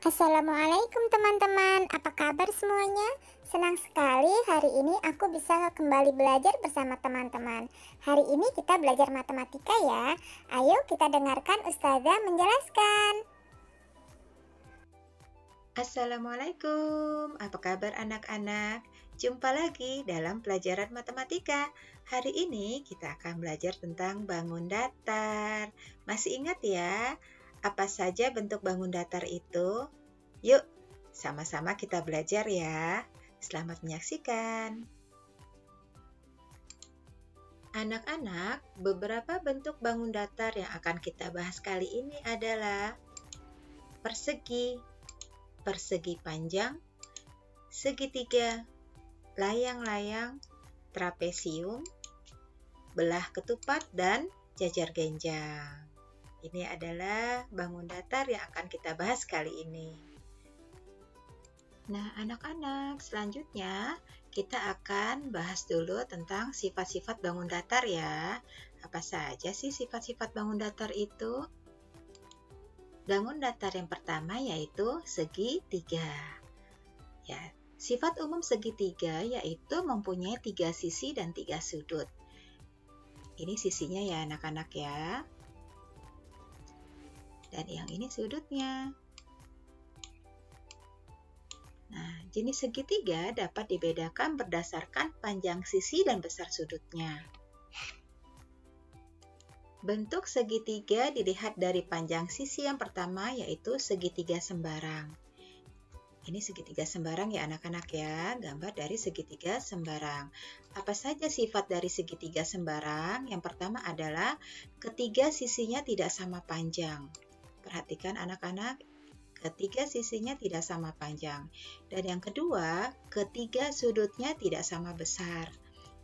Assalamualaikum teman-teman, apa kabar semuanya? Senang sekali hari ini aku bisa kembali belajar bersama teman-teman. Hari ini kita belajar matematika ya. Ayo kita dengarkan Ustazah menjelaskan. Assalamualaikum, apa kabar anak-anak? Jumpa lagi dalam pelajaran matematika. Hari ini kita akan belajar tentang bangun datar. Masih ingat ya? Apa saja bentuk bangun datar itu? Yuk, sama-sama kita belajar ya. Selamat menyaksikan. Anak-anak, beberapa bentuk bangun datar yang akan kita bahas kali ini adalah persegi, persegi panjang, segitiga, layang-layang, trapesium, belah ketupat, dan jajar genjang. Ini adalah bangun datar yang akan kita bahas kali ini. Nah, anak-anak, selanjutnya kita akan bahas dulu tentang sifat-sifat bangun datar ya. Apa saja sih sifat-sifat bangun datar itu? Bangun datar yang pertama yaitu segitiga. Ya, sifat umum segitiga yaitu mempunyai 3 sisi dan 3 sudut. Ini sisinya ya anak-anak ya. Dan yang ini sudutnya. Nah, jenis segitiga dapat dibedakan berdasarkan panjang sisi dan besar sudutnya. Bentuk segitiga dilihat dari panjang sisi yang pertama yaitu segitiga sembarang. Ini segitiga sembarang ya anak-anak ya, gambar dari segitiga sembarang. Apa saja sifat dari segitiga sembarang? Yang pertama adalah ketiga sisinya tidak sama panjang. Perhatikan anak-anak, ketiga sisinya tidak sama panjang. Dan yang kedua, ketiga sudutnya tidak sama besar.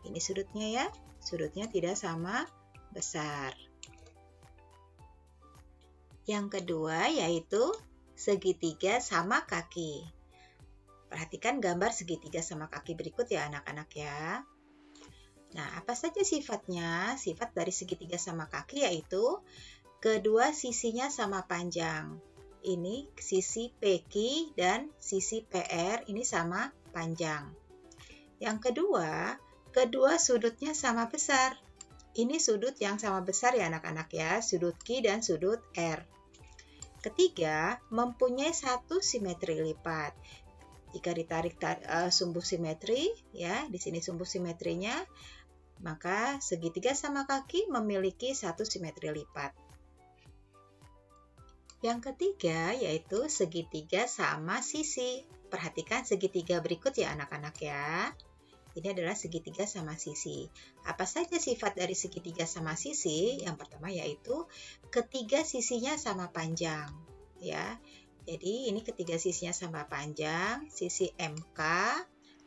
Ini sudutnya ya, sudutnya tidak sama besar. Yang kedua yaitu segitiga sama kaki. Perhatikan gambar segitiga sama kaki berikut ya anak-anak ya. Nah, apa saja sifatnya? Sifat dari segitiga sama kaki yaitu kedua sisinya sama panjang. Ini sisi PQ dan sisi PR ini sama panjang. Yang kedua, kedua sudutnya sama besar. Ini sudut yang sama besar ya anak-anak ya, sudut Q dan sudut R. Ketiga, mempunyai satu simetri lipat. Jika ditarik sumbu simetri, ya di sini sumbu simetrinya, maka segitiga sama kaki memiliki satu simetri lipat. Yang ketiga yaitu segitiga sama sisi. Perhatikan segitiga berikut ya anak-anak ya. Ini adalah segitiga sama sisi. Apa saja sifat dari segitiga sama sisi? Yang pertama yaitu ketiga sisinya sama panjang. Ya, jadi ini ketiga sisinya sama panjang. Sisi MK,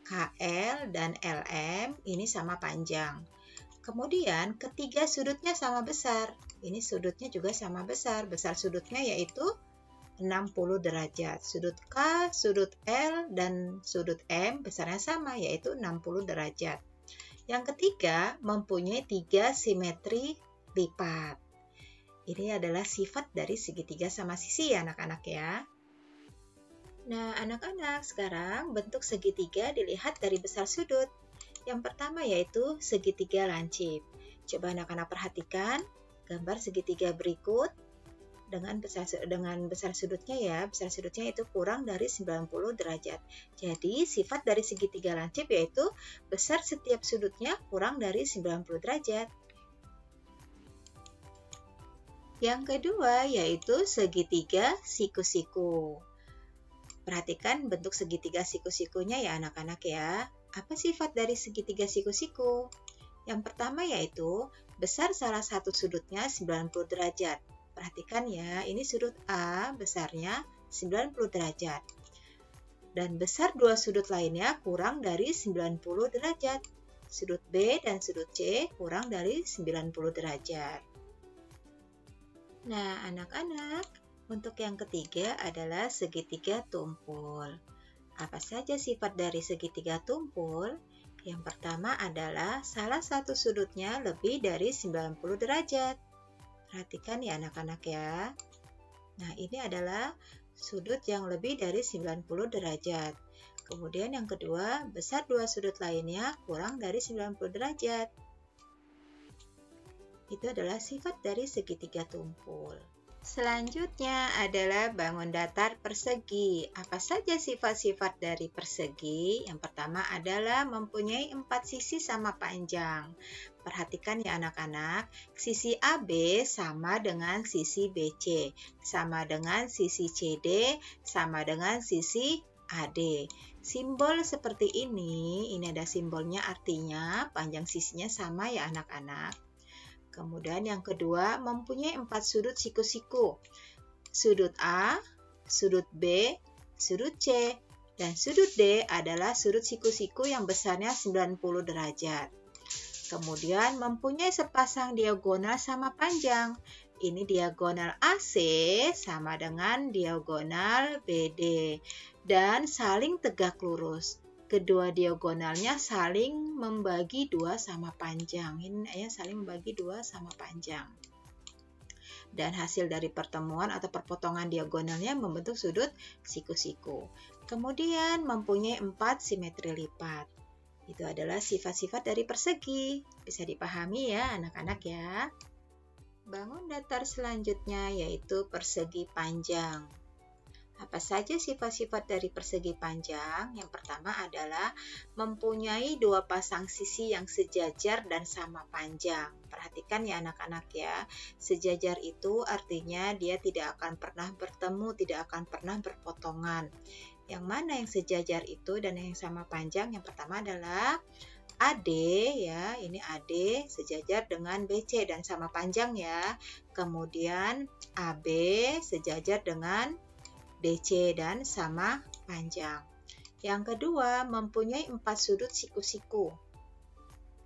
KL, dan LM ini sama panjang. Kemudian ketiga sudutnya sama besar. Ini sudutnya juga sama besar. Besar sudutnya yaitu 60 derajat. Sudut K, sudut L, dan sudut M besarnya sama yaitu 60 derajat. Yang ketiga mempunyai 3 simetri lipat. Ini adalah sifat dari segitiga sama sisi ya anak-anak ya. Nah anak-anak, sekarang bentuk segitiga dilihat dari besar sudut. Yang pertama yaitu segitiga lancip. Coba anak-anak perhatikan gambar segitiga berikut dengan besar sudutnya ya. Besar sudutnya itu kurang dari 90 derajat. Jadi sifat dari segitiga lancip yaitu besar setiap sudutnya kurang dari 90 derajat. Yang kedua yaitu segitiga siku-siku. Perhatikan bentuk segitiga siku-sikunya ya anak-anak ya. Apa sifat dari segitiga siku-siku? Yang pertama yaitu besar salah satu sudutnya 90 derajat. Perhatikan ya, ini sudut A besarnya 90 derajat. Dan besar dua sudut lainnya kurang dari 90 derajat. Sudut B dan sudut C kurang dari 90 derajat. Nah, anak-anak, Untuk yang ketiga adalah segitiga tumpul. Apa saja sifat dari segitiga tumpul? Yang pertama adalah salah satu sudutnya lebih dari 90 derajat. Perhatikan ya anak-anak ya. Nah, ini adalah sudut yang lebih dari 90 derajat. Kemudian yang kedua, besar dua sudut lainnya kurang dari 90 derajat. Itu adalah sifat dari segitiga tumpul. Selanjutnya adalah bangun datar persegi. Apa saja sifat-sifat dari persegi? Yang pertama adalah mempunyai 4 sisi sama panjang. Perhatikan ya anak-anak, sisi AB sama dengan sisi BC, sama dengan sisi CD, sama dengan sisi AD. Simbol seperti ini ada simbolnya, artinya panjang sisinya sama ya anak-anak. Kemudian yang kedua, mempunyai 4 sudut siku-siku. Sudut A, sudut B, sudut C, dan sudut D adalah sudut siku-siku yang besarnya 90 derajat. Kemudian mempunyai sepasang diagonal sama panjang. Ini diagonal AC sama dengan diagonal BD. Dan saling tegak lurus. Kedua diagonalnya saling membagi 2 sama panjang. Ini ya, saling membagi 2 sama panjang. Dan hasil dari pertemuan atau perpotongan diagonalnya membentuk sudut siku-siku. Kemudian mempunyai 4 simetri lipat. Itu adalah sifat-sifat dari persegi. Bisa dipahami ya anak-anak ya. Bangun datar selanjutnya yaitu persegi panjang. Apa saja sifat-sifat dari persegi panjang? Yang pertama adalah mempunyai 2 pasang sisi yang sejajar dan sama panjang. Perhatikan ya anak-anak ya, sejajar itu artinya dia tidak akan pernah bertemu, tidak akan pernah berpotongan. Yang mana yang sejajar itu dan yang sama panjang? Yang pertama adalah AD ya, ini AD sejajar dengan BC dan sama panjang ya. Kemudian AB sejajar dengan DC dan sama panjang. Yang kedua, mempunyai 4 sudut siku-siku,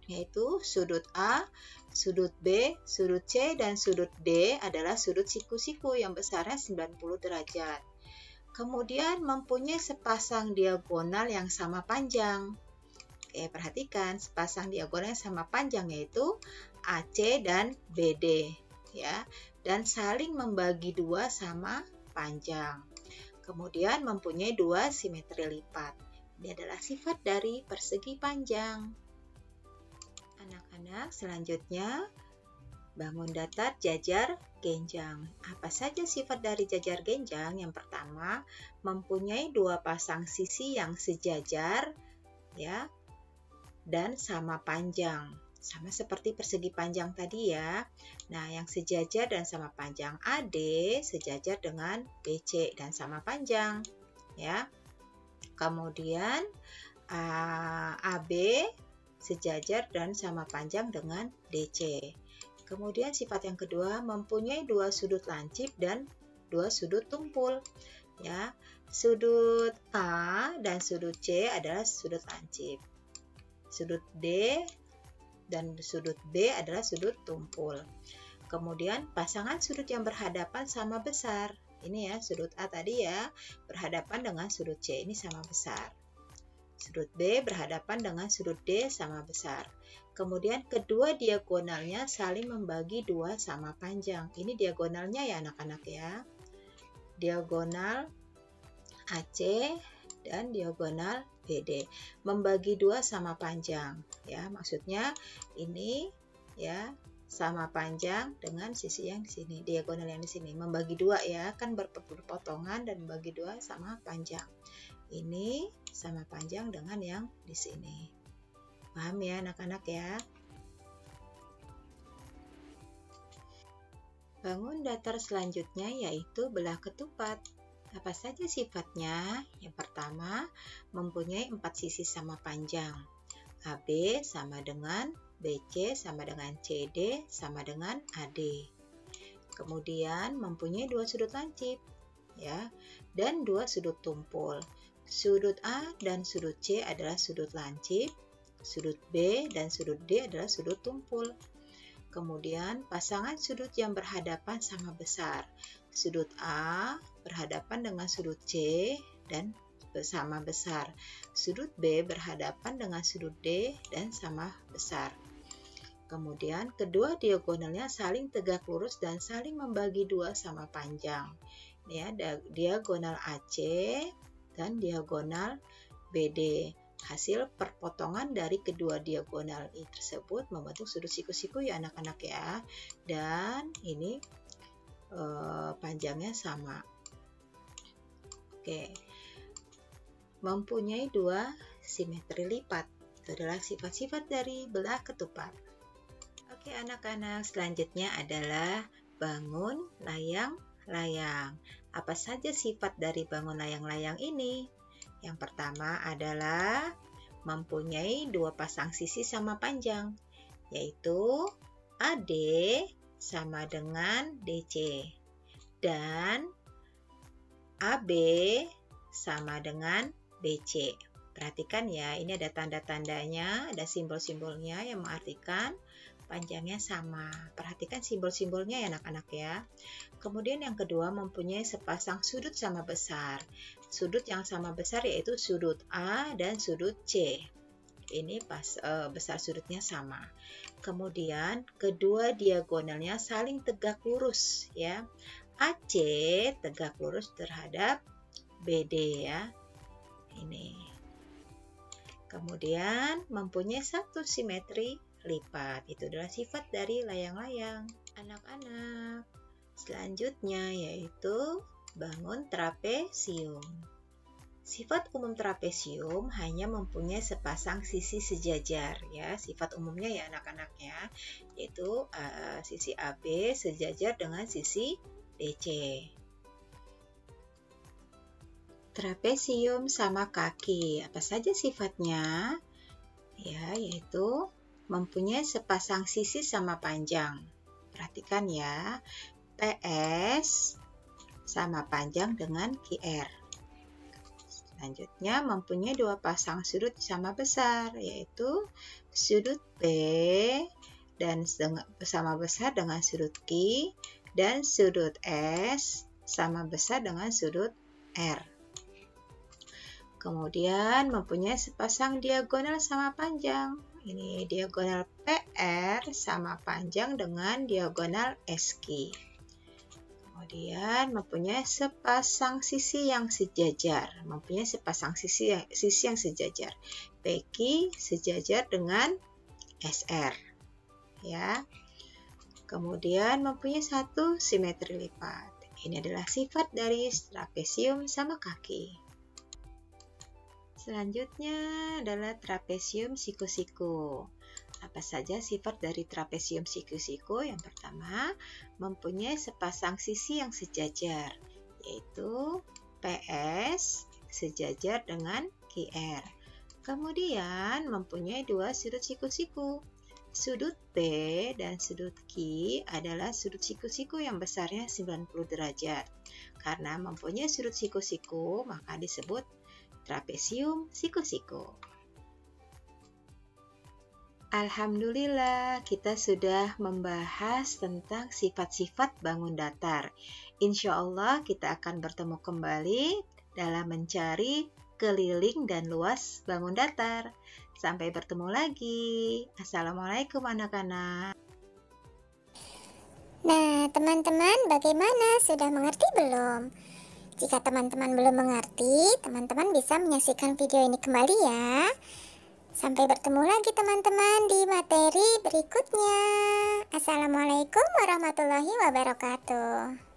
yaitu sudut A, sudut B, sudut C, dan sudut D adalah sudut siku-siku yang besarnya 90 derajat. Kemudian mempunyai sepasang diagonal yang sama panjang. Oke, perhatikan sepasang diagonal yang sama panjang yaitu AC dan BD ya, dan saling membagi 2 sama panjang. Kemudian mempunyai 2 simetri lipat. Ini adalah sifat dari persegi panjang. Anak-anak, selanjutnya bangun datar jajar genjang. Apa saja sifat dari jajar genjang? Yang pertama, mempunyai 2 pasang sisi yang sejajar ya dan sama panjang. Sama seperti persegi panjang tadi ya. Nah, yang sejajar dan sama panjang AD sejajar dengan BC dan sama panjang ya. Kemudian AB sejajar dan sama panjang dengan DC. Kemudian sifat yang kedua, mempunyai 2 sudut lancip dan 2 sudut tumpul ya. Sudut A dan sudut C adalah sudut lancip. Sudut D dan sudut B adalah sudut tumpul. Kemudian pasangan sudut yang berhadapan sama besar. Ini ya, sudut A tadi ya, berhadapan dengan sudut C, ini sama besar. Sudut B berhadapan dengan sudut D sama besar. Kemudian kedua diagonalnya saling membagi 2 sama panjang. Ini diagonalnya ya anak-anak ya. Diagonal AC dan diagonal BD membagi 2 sama panjang ya, maksudnya ini ya sama panjang dengan sisi yang di sini, diagonal yang di sini membagi 2 ya, kan berpotongan dan membagi 2 sama panjang. Ini sama panjang dengan yang di sini. Paham ya anak-anak ya? Bangun datar selanjutnya yaitu belah ketupat. Apa saja sifatnya? Yang pertama, mempunyai 4 sisi sama panjang. AB sama dengan BC sama dengan CD sama dengan AD. Kemudian mempunyai 2 sudut lancip ya, dan 2 sudut tumpul. Sudut A dan sudut C adalah sudut lancip, sudut B dan sudut D adalah sudut tumpul. Kemudian pasangan sudut yang berhadapan sama besar. sudut A berhadapan dengan sudut C dan sama besar. Sudut B berhadapan dengan sudut D dan sama besar. Kemudian kedua diagonalnya saling tegak lurus dan saling membagi dua sama panjang. Ya, diagonal AC dan diagonal BD. Hasil perpotongan dari kedua diagonal tersebut membentuk sudut siku-siku ya anak-anak ya. Dan ini panjangnya sama. Oke. Mempunyai dua simetri lipat. Itu adalah sifat-sifat dari belah ketupat. Oke anak-anak, selanjutnya adalah bangun layang-layang. Apa saja sifat dari bangun layang-layang ini? Yang pertama adalah mempunyai dua pasang sisi sama panjang, yaitu AD sama dengan DC dan AB sama dengan BC. Perhatikan ya, ini ada tanda-tandanya, ada simbol-simbolnya yang mengartikan panjangnya sama. Perhatikan simbol-simbolnya ya anak-anak ya. Kemudian yang kedua mempunyai sepasang sudut sama besar. Sudut yang sama besar yaitu sudut A dan sudut C. Ini besar sudutnya sama. Kemudian kedua diagonalnya saling tegak lurus ya. AC tegak lurus terhadap BD ya. Ini. Kemudian mempunyai satu simetri lipat. Itu adalah sifat dari layang-layang anak-anak. Selanjutnya yaitu bangun trapesium. Sifat umum trapesium hanya mempunyai sepasang sisi sejajar ya. Sifat umumnya ya anak-anak ya, yaitu sisi AB sejajar dengan sisi DC. Trapesium sama kaki, apa saja sifatnya? Ya, yaitu mempunyai sepasang sisi sama panjang. Perhatikan ya, PS sama panjang dengan QR. Selanjutnya mempunyai dua pasang sudut sama besar, yaitu sudut B dan sama besar dengan sudut Q dan sudut S sama besar dengan sudut R. Kemudian mempunyai sepasang diagonal sama panjang. Ini diagonal PR sama panjang dengan diagonal SQ. Kemudian mempunyai sepasang sisi yang sejajar. Mempunyai sepasang sisi yang sejajar. PQ sejajar dengan SR. Ya. Kemudian mempunyai satu simetri lipat. Ini adalah sifat dari trapesium sama kaki. Selanjutnya adalah trapesium siku-siku. Apa saja sifat dari trapesium siku-siku? Yang pertama, mempunyai sepasang sisi yang sejajar, yaitu PS sejajar dengan QR. Kemudian mempunyai dua sudut siku-siku. Sudut P dan sudut Q adalah sudut siku-siku yang besarnya 90 derajat. Karena mempunyai sudut siku-siku, maka disebut trapesium siku-siku. Alhamdulillah, kita sudah membahas tentang sifat-sifat bangun datar. Insya Allah kita akan bertemu kembali dalam mencari keliling dan luas bangun datar. Sampai bertemu lagi. Assalamualaikum anak-anak. Nah, teman-teman, bagaimana? Sudah mengerti belum? Jika teman-teman belum mengerti, teman-teman bisa menyaksikan video ini kembali ya. Sampai bertemu lagi teman-teman di materi berikutnya. Assalamualaikum warahmatullahi wabarakatuh.